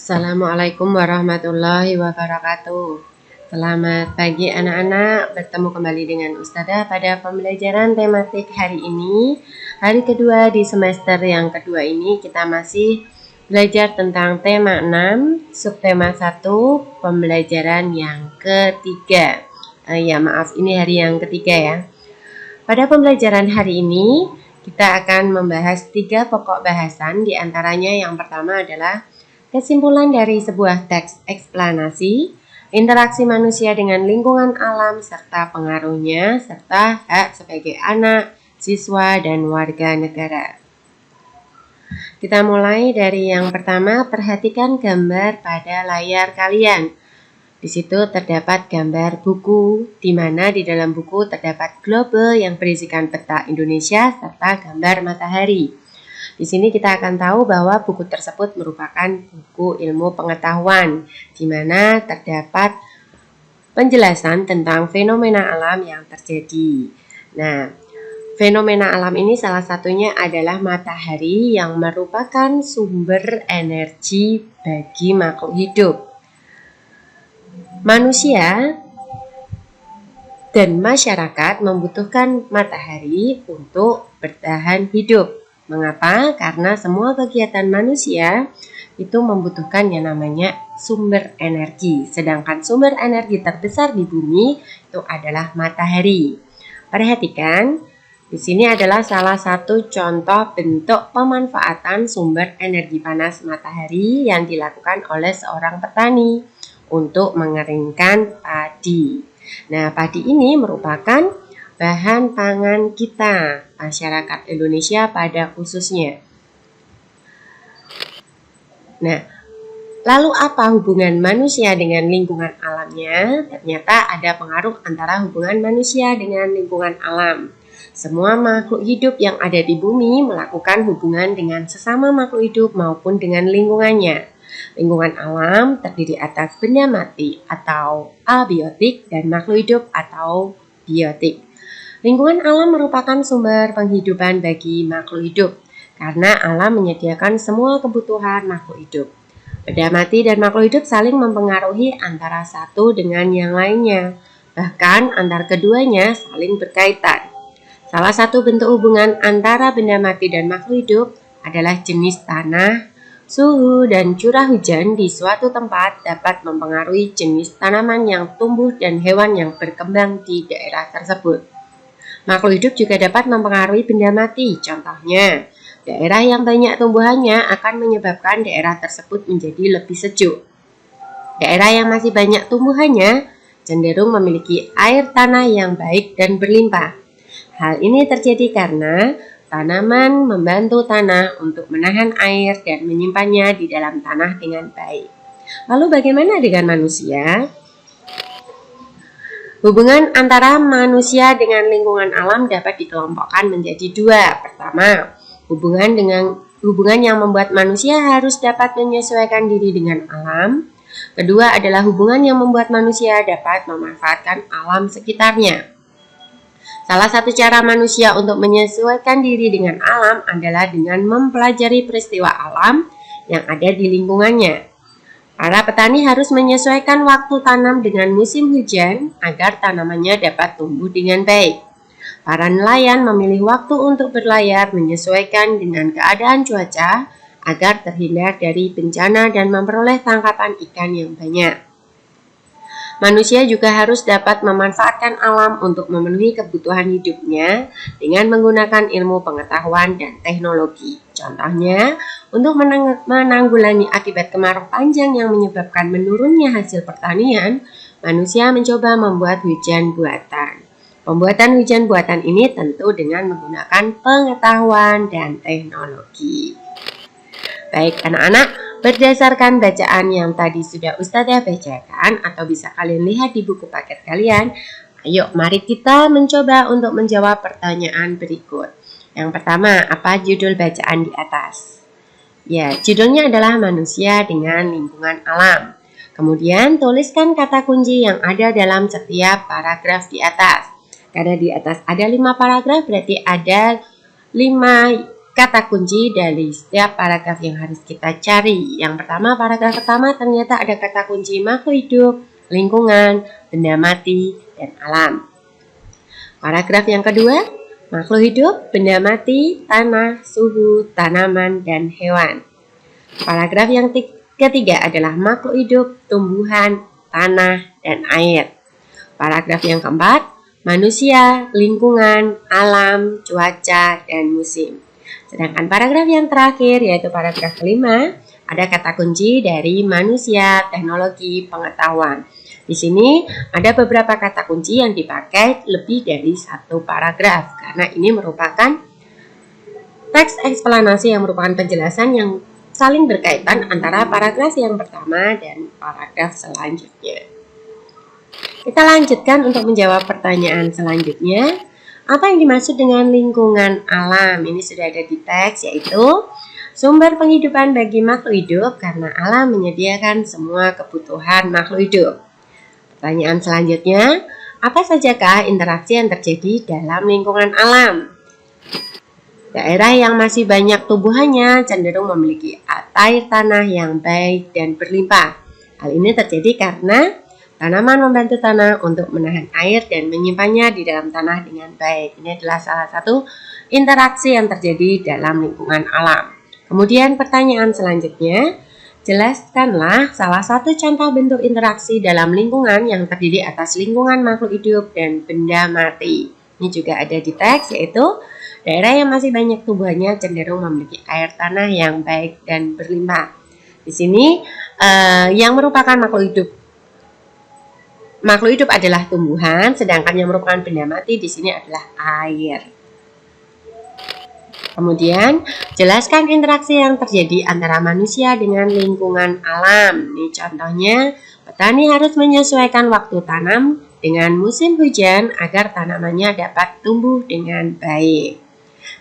Assalamualaikum warahmatullahi wabarakatuh. Selamat pagi anak-anak, bertemu kembali dengan Ustazah pada pembelajaran tematik hari ini. Hari kedua di semester yang kedua ini kita masih belajar tentang tema 6, subtema 1, pembelajaran yang ketiga. Ini hari yang ketiga ya. Pada pembelajaran hari ini kita akan membahas 3 pokok bahasan, diantaranya yang pertama adalah kesimpulan dari sebuah teks eksplanasi, interaksi manusia dengan lingkungan alam serta pengaruhnya, serta hak sebagai anak, siswa, dan warga negara. Kita mulai dari yang pertama, perhatikan gambar pada layar kalian. Di situ terdapat gambar buku, di mana di dalam buku terdapat globe yang berisikan peta Indonesia serta gambar matahari. Di sini kita akan tahu bahwa buku tersebut merupakan buku ilmu pengetahuan, di mana terdapat penjelasan tentang fenomena alam yang terjadi. Nah, fenomena alam ini salah satunya adalah matahari yang merupakan sumber energi bagi makhluk hidup. Manusia dan masyarakat membutuhkan matahari untuk bertahan hidup. Mengapa? Karena semua kegiatan manusia itu membutuhkan yang namanya sumber energi. Sedangkan sumber energi terbesar di bumi itu adalah matahari. Perhatikan, di sini adalah salah satu contoh bentuk pemanfaatan sumber energi panas matahari yang dilakukan oleh seorang petani untuk mengeringkan padi. Nah, padi ini merupakan bahan pangan kita, masyarakat Indonesia pada khususnya. Nah, lalu apa hubungan manusia dengan lingkungan alamnya? Ternyata ada pengaruh antara hubungan manusia dengan lingkungan alam. Semua makhluk hidup yang ada di bumi melakukan hubungan dengan sesama makhluk hidup maupun dengan lingkungannya. Lingkungan alam terdiri atas benda mati atau abiotik dan makhluk hidup atau biotik. Lingkungan alam merupakan sumber penghidupan bagi makhluk hidup karena alam menyediakan semua kebutuhan makhluk hidup. Benda mati dan makhluk hidup saling mempengaruhi antara satu dengan yang lainnya, bahkan antar keduanya saling berkaitan. Salah satu bentuk hubungan antara benda mati dan makhluk hidup adalah jenis tanah, suhu, dan curah hujan di suatu tempat dapat mempengaruhi jenis tanaman yang tumbuh dan hewan yang berkembang di daerah tersebut. Makhluk hidup juga dapat mempengaruhi benda mati. Contohnya, daerah yang banyak tumbuhannya akan menyebabkan daerah tersebut menjadi lebih sejuk. Daerah yang masih banyak tumbuhannya cenderung memiliki air tanah yang baik dan berlimpah. Hal ini terjadi karena tanaman membantu tanah untuk menahan air dan menyimpannya di dalam tanah dengan baik. Lalu bagaimana dengan manusia? Hubungan antara manusia dengan lingkungan alam dapat dikelompokkan menjadi 2. Pertama, hubungan yang membuat manusia harus dapat menyesuaikan diri dengan alam. Kedua adalah hubungan yang membuat manusia dapat memanfaatkan alam sekitarnya. Salah satu cara manusia untuk menyesuaikan diri dengan alam adalah dengan mempelajari peristiwa alam yang ada di lingkungannya. Para petani harus menyesuaikan waktu tanam dengan musim hujan agar tanamannya dapat tumbuh dengan baik. Para nelayan memilih waktu untuk berlayar menyesuaikan dengan keadaan cuaca agar terhindar dari bencana dan memperoleh tangkapan ikan yang banyak. Manusia juga harus dapat memanfaatkan alam untuk memenuhi kebutuhan hidupnya dengan menggunakan ilmu pengetahuan dan teknologi. Contohnya, untuk menanggulangi akibat kemarau panjang yang menyebabkan menurunnya hasil pertanian, manusia mencoba membuat hujan buatan. Pembuatan hujan buatan ini tentu dengan menggunakan pengetahuan dan teknologi. Baik anak-anak, berdasarkan bacaan yang tadi sudah Ustazah bacakan atau bisa kalian lihat di buku paket kalian, Ayo, mari kita mencoba untuk menjawab pertanyaan berikut. Yang pertama, apa judul bacaan di atas? Ya, judulnya adalah Manusia dengan Lingkungan Alam. Kemudian, tuliskan kata kunci yang ada dalam setiap paragraf di atas. Karena di atas ada 5 paragraf, berarti ada 5 kata kunci dari setiap paragraf yang harus kita cari. Yang pertama, paragraf pertama ternyata ada kata kunci makhluk hidup, lingkungan, benda mati, dan alam. Paragraf yang kedua, makhluk hidup, benda mati, tanah, suhu, tanaman, dan hewan. Paragraf yang ketiga adalah makhluk hidup, tumbuhan, tanah, dan air. Paragraf yang keempat, manusia, lingkungan, alam, cuaca, dan musim. Sedangkan paragraf yang terakhir, yaitu paragraf kelima, ada kata kunci dari manusia, teknologi, pengetahuan. Di sini ada beberapa kata kunci yang dipakai lebih dari satu paragraf, karena ini merupakan teks eksplanasi yang merupakan penjelasan yang saling berkaitan antara paragraf yang pertama dan paragraf selanjutnya. Kita lanjutkan untuk menjawab pertanyaan selanjutnya. Apa yang dimaksud dengan lingkungan alam? Ini sudah ada di teks, yaitu sumber penghidupan bagi makhluk hidup karena alam menyediakan semua kebutuhan makhluk hidup. Pertanyaan selanjutnya, apa sajakah interaksi yang terjadi dalam lingkungan alam? Daerah yang masih banyak tumbuhannya cenderung memiliki air tanah yang baik dan berlimpah. Hal ini terjadi karena tanaman membantu tanah untuk menahan air dan menyimpannya di dalam tanah dengan baik. Ini adalah salah satu interaksi yang terjadi dalam lingkungan alam. Kemudian pertanyaan selanjutnya, jelaskanlah salah satu contoh bentuk interaksi dalam lingkungan yang terdiri atas lingkungan makhluk hidup dan benda mati. Ini juga ada di teks, yaitu daerah yang masih banyak tumbuhannya cenderung memiliki air tanah yang baik dan berlimpah. Di sini yang merupakan makhluk hidup adalah tumbuhan, sedangkan yang merupakan benda mati di sini adalah air. Kemudian, jelaskan interaksi yang terjadi antara manusia dengan lingkungan alam. Ini contohnya, petani harus menyesuaikan waktu tanam dengan musim hujan agar tanamannya dapat tumbuh dengan baik.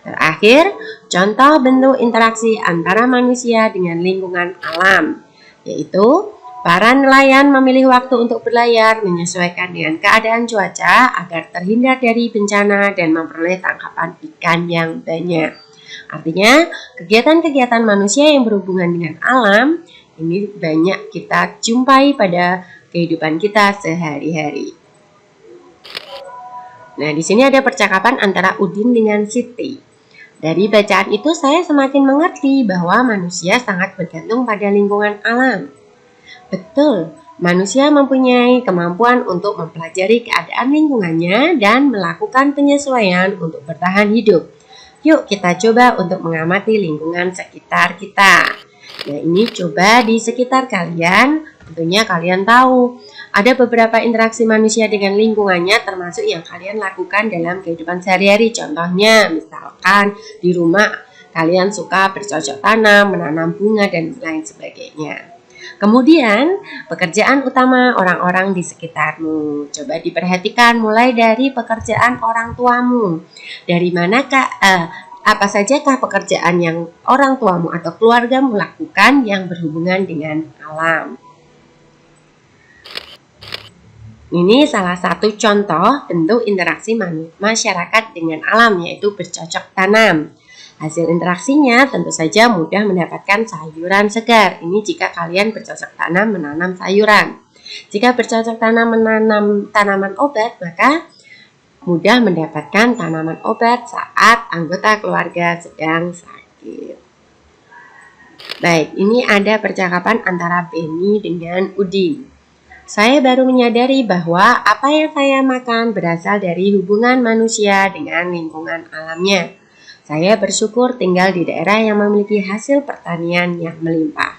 Terakhir, contoh bentuk interaksi antara manusia dengan lingkungan alam, yaitu para nelayan memilih waktu untuk berlayar menyesuaikan dengan keadaan cuaca agar terhindar dari bencana dan memperoleh tangkapan ikan yang banyak. Artinya, kegiatan-kegiatan manusia yang berhubungan dengan alam ini banyak kita jumpai pada kehidupan kita sehari-hari. Nah, di sini ada percakapan antara Udin dengan Siti. Dari bacaan itu saya semakin mengerti bahwa manusia sangat bergantung pada lingkungan alam. Betul, manusia mempunyai kemampuan untuk mempelajari keadaan lingkungannya dan melakukan penyesuaian untuk bertahan hidup. Yuk kita coba untuk mengamati lingkungan sekitar kita. Nah, ini coba di sekitar kalian, tentunya kalian tahu ada beberapa interaksi manusia dengan lingkungannya termasuk yang kalian lakukan dalam kehidupan sehari-hari. Contohnya, misalkan di rumah kalian suka bercocok tanam, menanam bunga, dan lain sebagainya. Kemudian, pekerjaan utama orang-orang di sekitarmu. Coba diperhatikan mulai dari pekerjaan orang tuamu. Dari manakah, apa sajakah pekerjaan yang orang tuamu atau keluargamu lakukan yang berhubungan dengan alam? Ini salah satu contoh bentuk interaksi masyarakat dengan alam, yaitu bercocok tanam. Hasil interaksinya tentu saja mudah mendapatkan sayuran segar. Ini jika kalian bercocok tanam menanam sayuran. Jika bercocok tanam menanam tanaman obat, maka mudah mendapatkan tanaman obat saat anggota keluarga sedang sakit. Baik, ini ada percakapan antara Benny dengan Udin. Saya baru menyadari bahwa apa yang saya makan berasal dari hubungan manusia dengan lingkungan alamnya. Saya bersyukur tinggal di daerah yang memiliki hasil pertanian yang melimpah.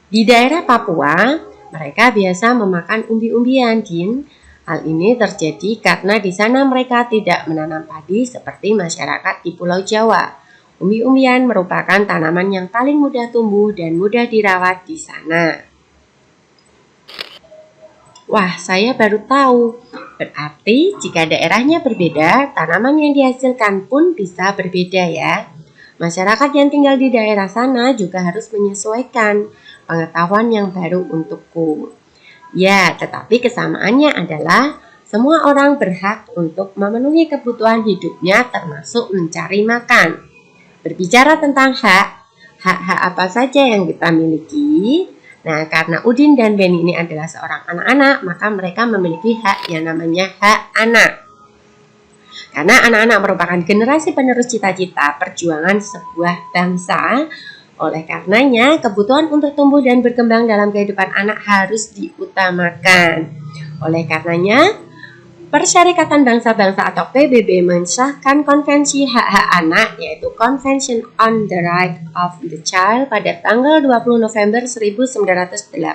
Di daerah Papua, mereka biasa memakan umbi-umbian, Din. Hal ini terjadi karena di sana mereka tidak menanam padi seperti masyarakat di Pulau Jawa. Umbi-umbian merupakan tanaman yang paling mudah tumbuh dan mudah dirawat di sana. Wah, saya baru tahu. Berarti jika daerahnya berbeda, tanaman yang dihasilkan pun bisa berbeda ya. Masyarakat yang tinggal di daerah sana juga harus menyesuaikan pengetahuan yang baru untukku. Ya, tetapi kesamaannya adalah semua orang berhak untuk memenuhi kebutuhan hidupnya termasuk mencari makan. Berbicara tentang hak-hak apa saja yang kita miliki. Nah, karena Udin dan Beni ini adalah seorang anak-anak, maka mereka memiliki hak yang namanya hak anak. Karena anak-anak merupakan generasi penerus cita-cita perjuangan sebuah bangsa. Oleh karenanya, kebutuhan untuk tumbuh dan berkembang dalam kehidupan anak harus diutamakan. Oleh karenanya, Persyarikatan Bangsa-Bangsa atau PBB mensahkan Konvensi Hak-Hak Anak yaitu Convention on the Right of the Child pada tanggal 20 November 1989.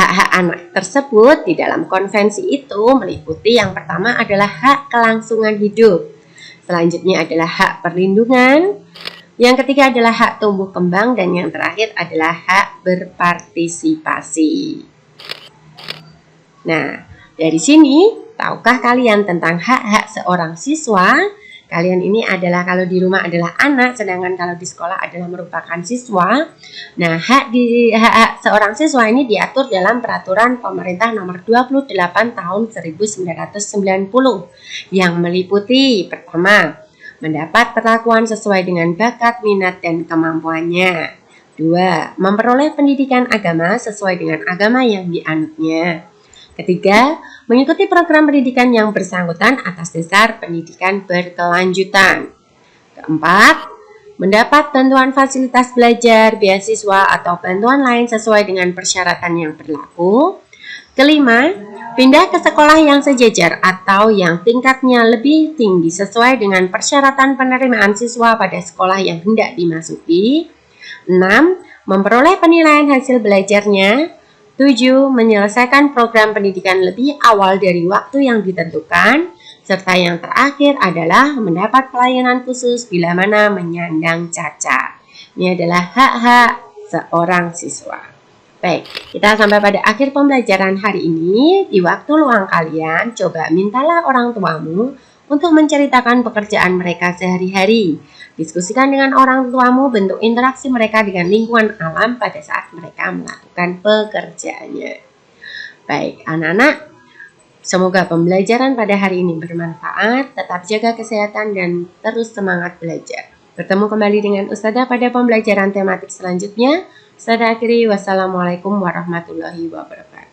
Hak-hak anak tersebut di dalam konvensi itu meliputi yang pertama adalah hak kelangsungan hidup, selanjutnya adalah hak perlindungan, yang ketiga adalah hak tumbuh kembang, dan yang terakhir adalah hak berpartisipasi. Nah, dari sini, tahukah kalian tentang hak-hak seorang siswa? Kalian ini adalah kalau di rumah adalah anak, sedangkan kalau di sekolah adalah merupakan siswa. Nah, hak seorang siswa ini diatur dalam Peraturan Pemerintah Nomor 28 Tahun 1990 yang meliputi pertama, mendapat perlakuan sesuai dengan bakat, minat, dan kemampuannya. 2. Memperoleh pendidikan agama sesuai dengan agama yang dianutnya. Ketiga, mengikuti program pendidikan yang bersangkutan atas dasar pendidikan berkelanjutan. Keempat, mendapat bantuan fasilitas belajar, beasiswa, atau bantuan lain sesuai dengan persyaratan yang berlaku. Kelima, pindah ke sekolah yang sejajar atau yang tingkatnya lebih tinggi sesuai dengan persyaratan penerimaan siswa pada sekolah yang hendak dimasuki. 6. Memperoleh penilaian hasil belajarnya. 7. Menyelesaikan program pendidikan lebih awal dari waktu yang ditentukan. Serta yang terakhir adalah mendapat pelayanan khusus bila mana menyandang cacat. Ini adalah hak-hak seorang siswa. Baik, kita sampai pada akhir pembelajaran hari ini. Di waktu luang kalian, coba mintalah orang tuamu untuk menceritakan pekerjaan mereka sehari-hari. Diskusikan dengan orang tuamu bentuk interaksi mereka dengan lingkungan alam pada saat mereka melakukan pekerjaannya. Baik, anak-anak, semoga pembelajaran pada hari ini bermanfaat. Tetap jaga kesehatan dan terus semangat belajar. Bertemu kembali dengan Ustazah pada pembelajaran tematik selanjutnya. Ustazah akhiri, wassalamualaikum warahmatullahi wabarakatuh.